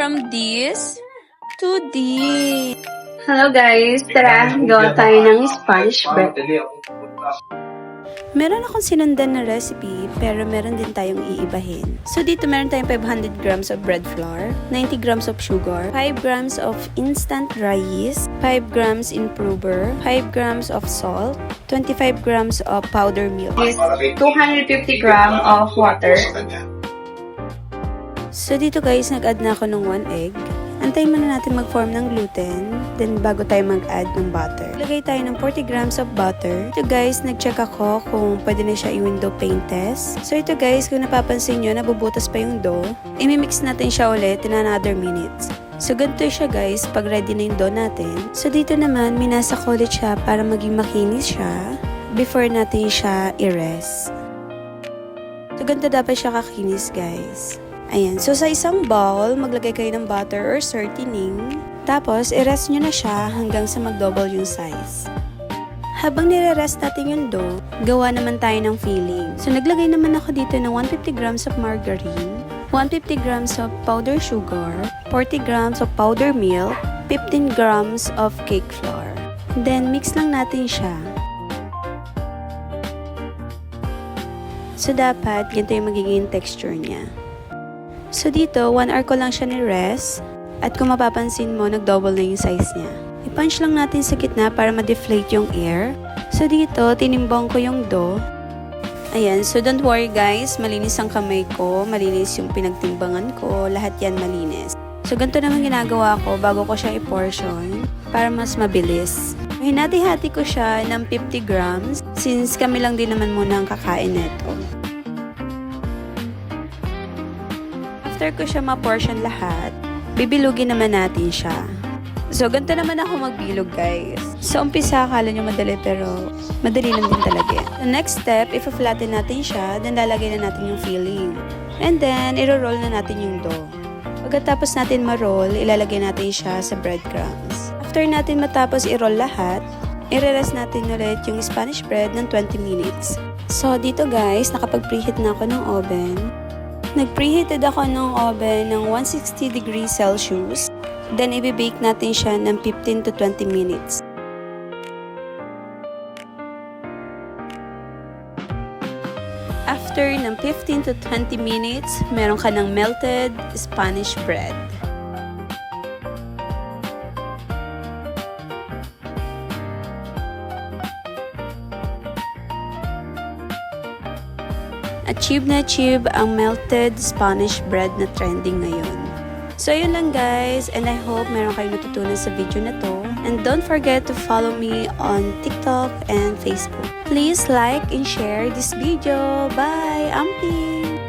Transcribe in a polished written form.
from this to this. Hello guys! Tara, gawa tayo ng Spanish bread. Meron akong sinundan na recipe, pero meron din tayong iibahin. So dito meron tayong 500 grams of bread flour, 90 grams of sugar, 5 grams of instant rice, 5 grams improver, 5 grams of salt, 25 grams of powder milk. Is 250 gram of water. So dito guys, nag-add na ako ng 1 egg. Antayin muna natin mag-form ng gluten, then bago tayo mag-add ng butter. Lagay tayo ng 40 grams of butter. Ito guys, nag-check ako kung pwede na siya i-window pane test. So ito guys, kung napapansin nyo, nabubutas pa yung dough. I-mix natin siya ulit in another minutes. So ganito siya guys, pag ready na yung dough natin. So dito naman, minasa ko ulit siya para maging makinis siya before natin siya i-rest. So ganito dapat siya kakinis guys. Ayan. So, sa isang bowl, maglagay kayo ng butter or seasoning. Tapos, i-rest nyo na siya hanggang sa mag-double yung size. Habang nire-rest natin yung dough, gawa naman tayo ng filling. So, naglagay naman ako dito ng 150 grams of margarine, 150 grams of powder sugar, 40 grams of powder milk, 15 grams of cake flour. Then, mix lang natin siya. So, dapat ganito yung magiging texture niya. So dito, 1 hour ko lang siya ni-rest. At kung mapapansin mo, nag-double na yung size niya. I-punch lang natin sa gitna para ma-deflate yung air. So dito, tinimbang ko yung dough. Ayan, so don't worry guys, malinis ang kamay ko, malinis yung pinagtimbangan ko, lahat yan malinis. So ganito naman ginagawa ko bago ko siya i-portion para mas mabilis. Hinati-hati ko siya ng 50 grams since kami lang din naman muna ang kakain neto. After ko siya ma-portion lahat, bibilugin naman natin siya. So, ganito naman ako magbilog, guys. So, umpisa, akala nyo madali, pero madali lang din talaga. The next step, if-flatten natin siya, then lalagay na natin yung filling. And then, iro-roll na natin yung dough. Pagkatapos natin ma-roll, ilalagay natin siya sa breadcrumbs. After natin matapos i-roll lahat, i-rest natin ulit yung Spanish bread ng 20 minutes. So, dito guys, nakapag-preheat na ako ng oven. Nag-preheated ako ng oven ng 160 degrees Celsius. Then, i-bake natin siya ng 15 to 20 minutes. After ng 15 to 20 minutes, meron ka ng melted Spanish bread. Achieve ang melted Spanish bread na trending ngayon. So, yun lang guys, and I hope meron kayong natutunan sa video na to. And don't forget to follow me on TikTok and Facebook. Please like and share this video. Bye! Amping!